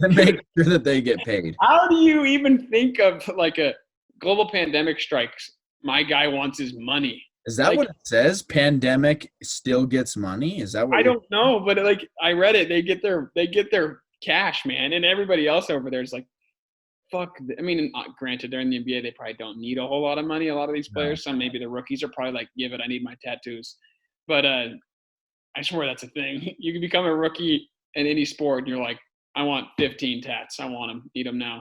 to make sure that they get paid. How do you even think of like a global pandemic strikes? My guy wants his money. Is that what it says? Pandemic still gets money? Is that what I don't know, but like I read it, they get their cash, man, and everybody else over there is like, fuck. I mean, granted, they're in the NBA, they probably don't need a whole lot of money. A lot of these players, some maybe the rookies are probably like, give it, I need my tattoos. But I swear that's a thing. You can become a rookie in any sport, and you're like, I want 15 tats. I want them. Need them now.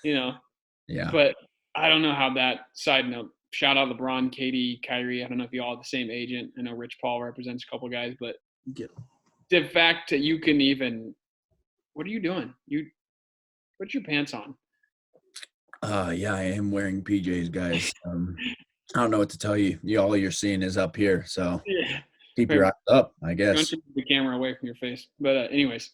Yeah. But I don't know how that. Side note. Shout out LeBron, KD, Kyrie. I don't know if you all have the same agent. I know Rich Paul represents a couple guys, but the fact that you can even – what are you doing? You put your pants on. Yeah, I am wearing PJs, guys. I don't know what to tell you. All you're seeing is up here, so keep your eyes up, I guess. Don't take the camera away from your face. But anyways,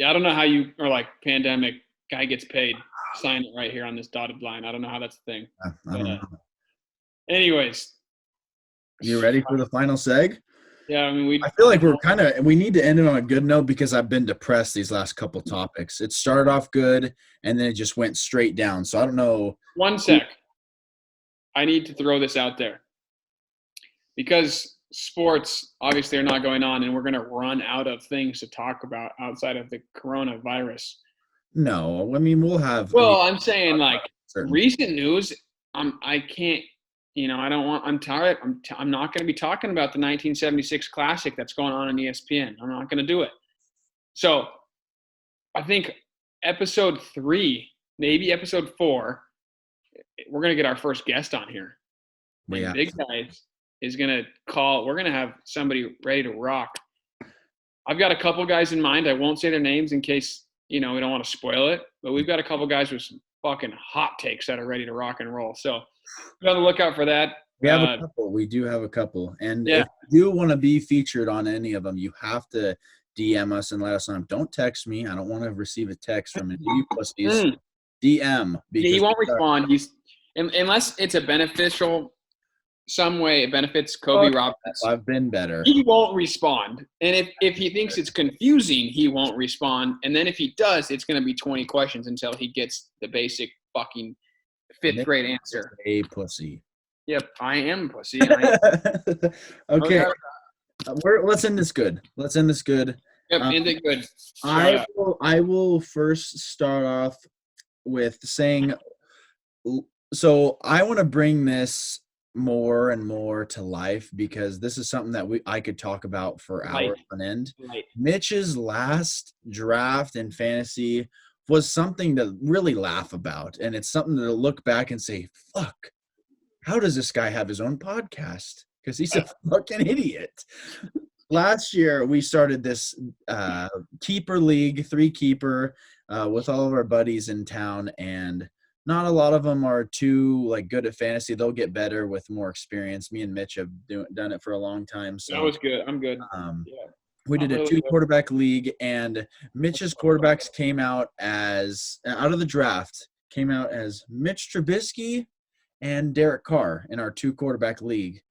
I don't know how you are like pandemic guy gets paid. Sign it right here on this dotted line. I don't know how that's the thing. I don't know. Anyways. You ready for the final seg? Yeah, I mean, I feel like we need to end it on a good note because I've been depressed these last couple topics. It started off good, and then it just went straight down. So I don't know. One sec. I need to throw this out there. Because sports, obviously, are not going on, and we're going to run out of things to talk about outside of the coronavirus. No, I mean, we'll have. Well, I'm saying like recent news. I can't. I don't want. I'm tired. I'm not going to be talking about the 1976 Classic that's going on ESPN. I'm not going to do it. So, I think episode 3, maybe episode 4, we're going to get our first guest on here. Yeah. Big Guys is going to call. We're going to have somebody ready to rock. I've got a couple guys in mind. I won't say their names in case. We don't want to spoil it, but we've got a couple guys with some fucking hot takes that are ready to rock and roll. So be on the lookout for that. We have a couple. We do have a couple. And if you want to be featured on any of them, you have to DM us and let us know. Don't text me. I don't want to receive a text from any of you pussies. DM. He won't respond. Unless it's a beneficial – some way it benefits Kobe Robbins. I've been better. He won't respond. And if he thinks it's confusing, he won't respond. And then if he does, it's going to be 20 questions until he gets the basic fucking 5th grade answer. A pussy. Yep, I am pussy. Okay. Let's end this good. Yep, end it good. I will first start off with saying So I want to bring this more and more to life because this is something that I could talk about for Light, hours on end. light. Mitch's last draft in fantasy was something to really laugh about, and it's something to look back and say, "Fuck, how does this guy have his own podcast? Because he's a fucking idiot." Last year, we started this keeper league, 3-keeper, with all of our buddies in town, and not a lot of them are too like good at fantasy. They'll get better with more experience. Me and Mitch have done it for a long time, That so was good. I'm good. um, Yeah. we I'm did a really 2 good. quarterback league, and Mitch's quarterbacks came out out of the draft came out as Mitch Trubisky and Derek Carr in our 2 quarterback league.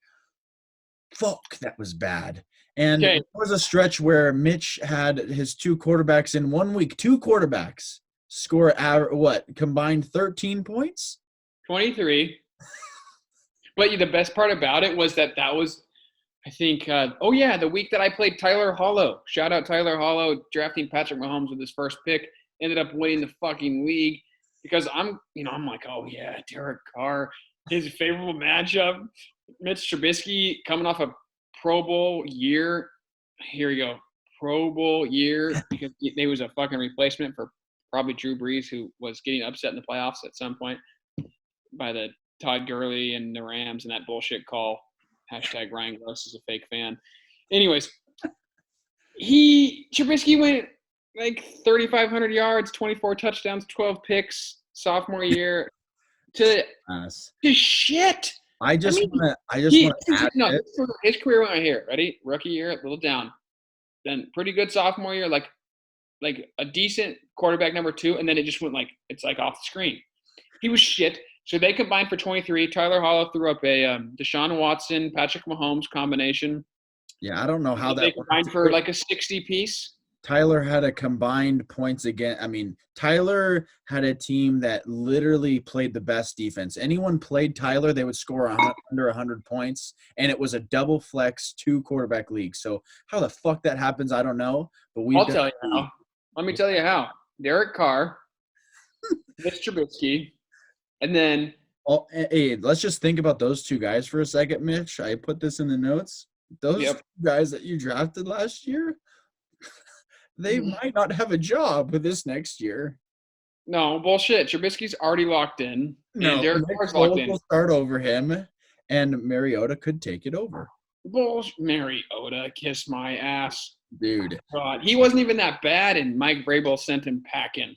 Fuck, that was bad. And Okay. there was a stretch where Mitch had his 2 quarterbacks in 1 week. 2 quarterbacks score combined 13 points. 23. But the best part about it was that was, I think, the week that I played Tyler Hollow. Shout out Tyler Hollow, drafting Patrick Mahomes with his first pick. Ended up winning the fucking league because I'm like, oh yeah, Derek Carr, his favorable matchup. Mitch Trubisky coming off a Pro Bowl year. Here we go. Pro Bowl year because they was a fucking replacement for probably Drew Brees, who was getting upset in the playoffs at some point by the Todd Gurley and the Rams and that bullshit call. Hashtag Ryan Gross is a fake fan. Anyways, Trubisky went like 3,500 yards, 24 touchdowns, 12 picks sophomore year to shit. I just want to add this. His career went right here. Ready? Rookie year, a little down. Then pretty good sophomore year, like a decent quarterback number 2, and then it just went it's like off the screen. He was shit. So they combined for 23. Tyler Hollow threw up a Deshaun Watson, Patrick Mahomes combination. Yeah, I don't know how they that combined for like a 60 piece. Tyler had a combined points again. I mean, Tyler had a team that literally played the best defense. Anyone played Tyler, they would score under 100 points, and it was a double flex 2 quarterback league. So how the fuck that happens, I don't know. But I'll tell you how. Let me tell you how. Derek Carr, Mitch Trubisky, and then hey, let's just think about those 2 guys for a second, Mitch. I put this in the notes. Those 2 guys that you drafted last year, they might not have a job with this next year. No, bullshit. Trubisky's already locked in. No, and Derek Carr's locked in. Will start over him, and Mariota could take it over. Mariota, kiss my ass. Dude. God, he wasn't even that bad, and Mike Vrabel sent him packing.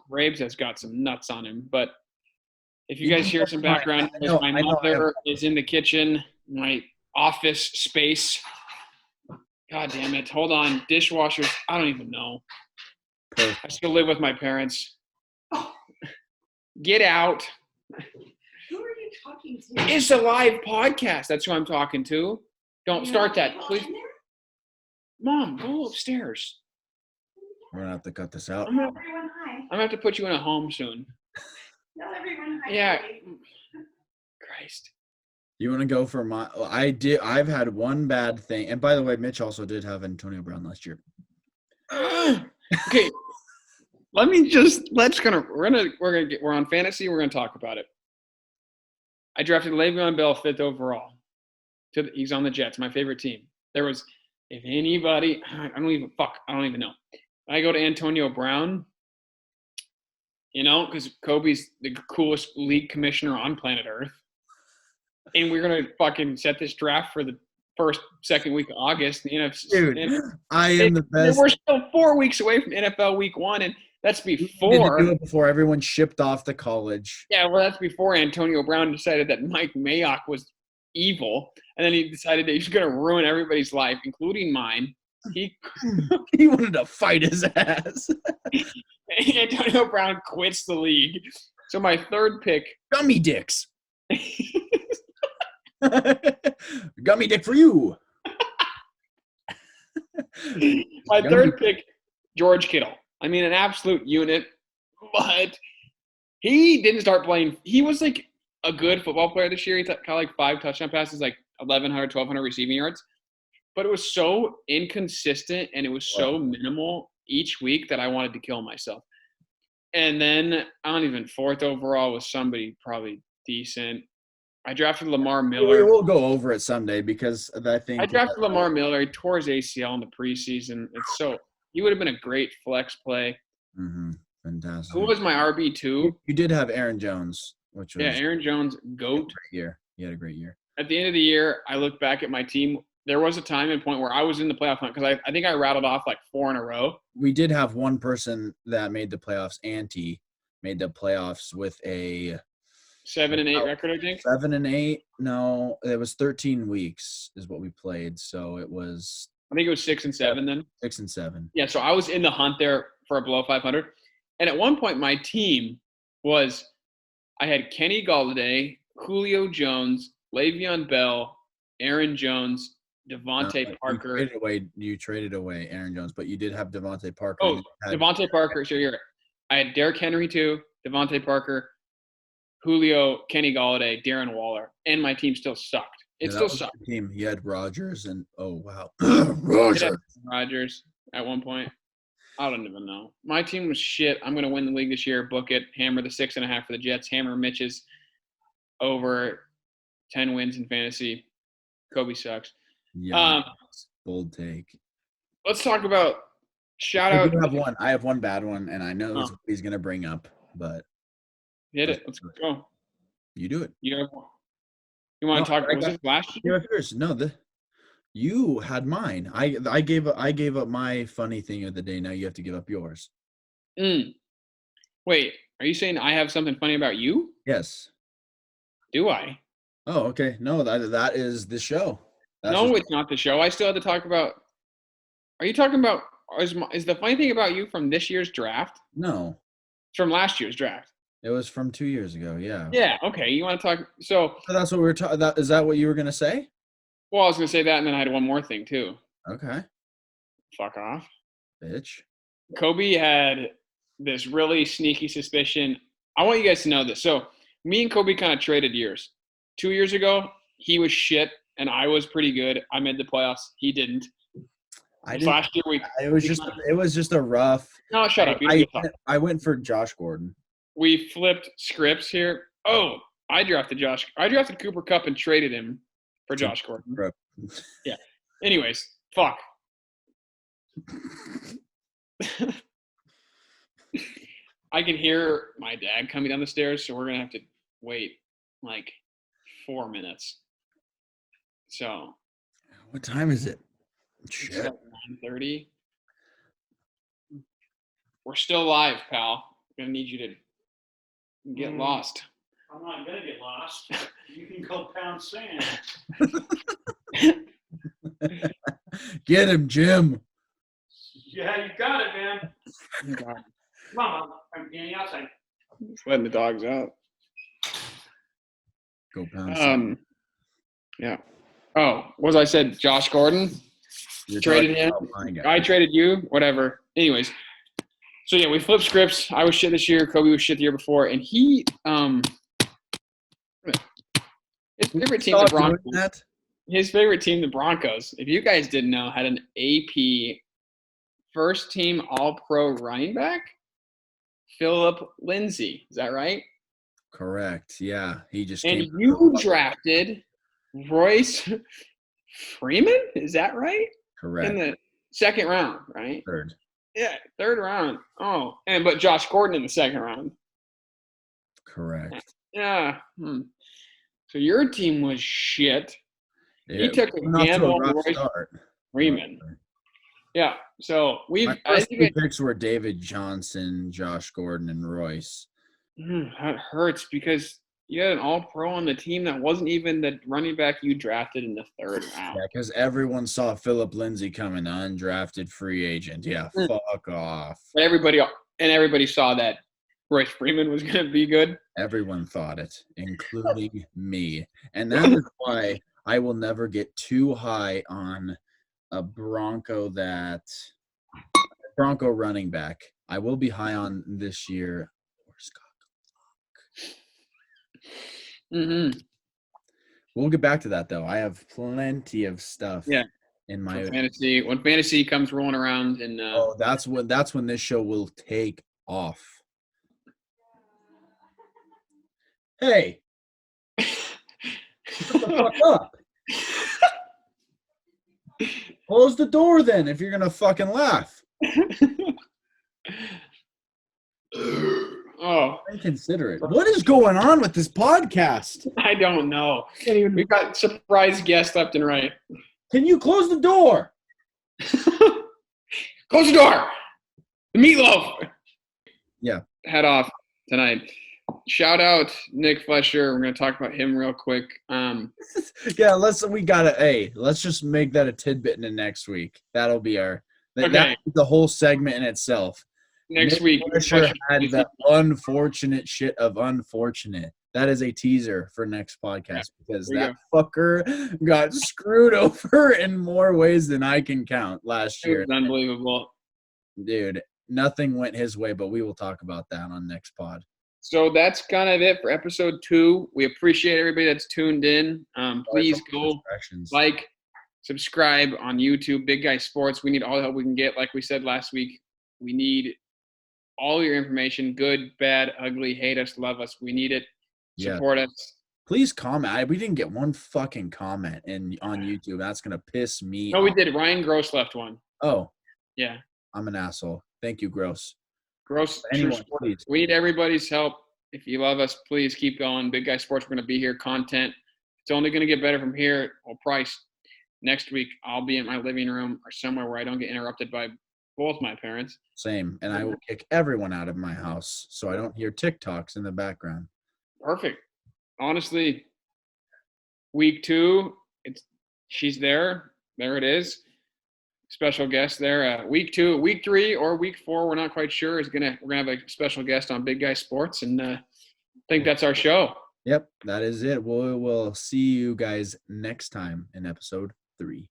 Rabes has got some nuts on him. But if you guys hear some background, my mother is in the kitchen, my office space. God damn it. Hold on. Dishwashers. I don't even know. Perfect. I still live with my parents. Get out. Who are you talking to? It's a live podcast. That's who I'm talking to. Don't start that, please. Mom, go upstairs. We're going to have to cut this out. Tell everyone hi. I'm going to have to put you in a home soon. Tell everyone hi. Yeah. Christ. You want to go for my – I've had one bad thing. And by the way, Mitch also did have Antonio Brown last year. Okay. We're on fantasy. We're going to talk about it. I drafted Le'Veon Bell 5th overall. He's on the Jets, my favorite team. There was, if anybody, I don't even know. I go to Antonio Brown, because Kobe's the coolest league commissioner on planet Earth. And we're going to fucking set this draft for the second week of August. Dude, I am the best. We're still 4 weeks away from NFL week 1, and that's before everyone shipped off to college. Yeah, well, that's before Antonio Brown decided that Mike Mayock was evil, and then he decided that he's going to ruin everybody's life, including mine. He wanted to fight his ass. Antonio Brown quits the league. So my 3rd pick. Gummy dicks. Gummy dick for you. My 3rd pick, George Kittle. I mean, an absolute unit, but he didn't start playing. He was like a good football player this year. He caught like 5 touchdown passes, like 1,100, 1,200 receiving yards. But it was so inconsistent and it was so minimal each week that I wanted to kill myself. And then I don't even fourth overall was somebody probably decent. I drafted Lamar We Miller. will go over it someday because I think I drafted Lamar Miller. He tore his ACL in the preseason. He would have been a great flex play. Fantastic. Who was my RB2? You did have Aaron Jones, which was Aaron Jones, GOAT. a great year. He had a great year. At the end of the year, I look back at my team. There was a time and point where I was in the playoff hunt because I think I rattled off like 4 in a row. We did have one person that made the playoffs. Ante made the playoffs with a 7-8 record, I think. 7-8. No, it was 13 weeks is what we played. So it was I think it was 6-7 then. 6-7. Yeah, so I was in the hunt there for a below 500. And at one point, my team was I had Kenny Galladay, Julio Jones, Le'Veon Bell, Aaron Jones, Devontae Parker. You traded away Aaron Jones, but you did have Devontae Parker. Oh, Devontae Parker. So here, I had Derrick Henry too, Devontae Parker, Julio, Kenny Galladay, Darren Waller, and my team still sucked. It still sucked. Team. He had Rodgers and wow, Rodgers at one point. I don't even know. My team was shit. I'm gonna win the league this year. Book it. Hammer the 6.5 for the Jets. Hammer Mitch's over 10 wins in fantasy. Kobe sucks. Yeah, bold take. Let's talk about shout out. I have one bad one, and I know what he's gonna bring up, but hit it. Let's go. You do it. You want to talk? Was this last year? First. No, you had mine. I gave up my funny thing of the day. Now you have to give up yours. Wait, are you saying I have something funny about you? Yes. Do I? Oh, okay. No, that is the show. It's not the show. I still have to talk about. Are you talking about? Is the funny thing about you from this year's draft? No. It's from last year's draft. It was from 2 years ago. Yeah. Yeah. Okay. You want to talk? So that's what we were talking. Is that what you were gonna say? Well, I was gonna say that, and then I had one more thing too. Okay. Fuck off, bitch. Kobe had this really sneaky suspicion. I want you guys to know this. So me and Kobe kind of traded years. 2 years ago, he was shit, and I was pretty good. I made the playoffs. He didn't. Last year it was just a rough. No, shut up. I went for Josh Gordon. We flipped scripts here. Oh, I drafted Cooper Kupp and traded him for Josh Gordon. Yeah. Anyways, fuck. I can hear my dad coming down the stairs, so we're gonna have to wait like 4 minutes. So. What time is it? It's like 9:30. We're still live, pal. I'm gonna need you to get lost. I'm not gonna get lost. You can go pound sand. Get him, Jim. Yeah, you got it, man. Come on, I'm getting outside. Just letting the dogs out. Go pound sand. Yeah. Oh, what was I said? Josh Gordon? Traded him. I traded you. Whatever. Anyways. So yeah, we flipped scripts. I was shit this year. Kobe was shit the year before, and he his favorite team, the Broncos. His favorite team, the Broncos. If you guys didn't know, had an AP first team All-Pro running back, Philip Lindsay. Is that right? Correct. Yeah, he just. And you drafted Royce Freeman. Is that right? Correct. In the second round, right? Third. Yeah, third round. Oh, but Josh Gordon in the second round. Correct. Yeah. So your team was shit. He took a gamble on Royce Freeman. Yeah. So my first two picks were David Johnson, Josh Gordon, and Royce. That hurts because you had an All-Pro on the team that wasn't even the running back you drafted in the third round. Yeah, because everyone saw Philip Lindsay coming, undrafted free agent. Yeah, fuck off. Everybody saw that Royce Freeman was going to be good. Everyone thought it, including me. And that is why I will never get too high on a Bronco running back. I will be high on this year. We'll get back to that though. I have plenty of stuff. Yeah. In my fantasy, when fantasy comes rolling around, and that's when this show will take off. Hey, shut the fuck up. Close the door then if you're gonna fucking laugh. Oh, Inconsiderate. What is going on with this podcast? I don't know. We got surprise guests left and right. Can you close the door? Close the door. The meatloaf. Yeah. Head off tonight. Shout out Nick Flesher. We're gonna talk about him real quick. Yeah, let's just make that a tidbit in the next week. That'll be our Okay. that'll be the whole segment in itself. Next Nick week. Flesher had the unfortunate shit of unfortunate. That is a teaser for next podcast because there you that fucker got screwed over in more ways than I can count last It year. was unbelievable. Dude, nothing went his way, but we will talk about that on next pod. So that's kind of it for episode 2. We appreciate everybody that's tuned in. Please go like, subscribe on YouTube, Big Guy Sports. We need all the help we can get. Like we said last week, we need all your information, good, bad, ugly, hate us, love us. We need it. Yeah. Support us. Please comment. We didn't get one fucking comment on YouTube. That's gonna piss me No, we off. did. Ryan Gross left one. Oh, Yeah. I'm an asshole. Thank you, Gross. Gross. Anyone, true supporter. please. We need everybody's help. If you love us, please keep going. Big Guy Sports, we're going to be here. Content. It's only going to get better from here. Well, Price, next week, I'll be in my living room or somewhere where I don't get interrupted by both my parents. Same. And I will kick everyone out of my house so I don't hear TikToks in the background. Perfect. Honestly, week 2, she's there. There it is. Special guest there. Week 2, week 3, or week 4, we're not quite sure. We're gonna have a special guest on Big Guy Sports, and I think that's our show. Yep, that is it. We'll see you guys next time in episode 3.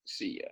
See ya.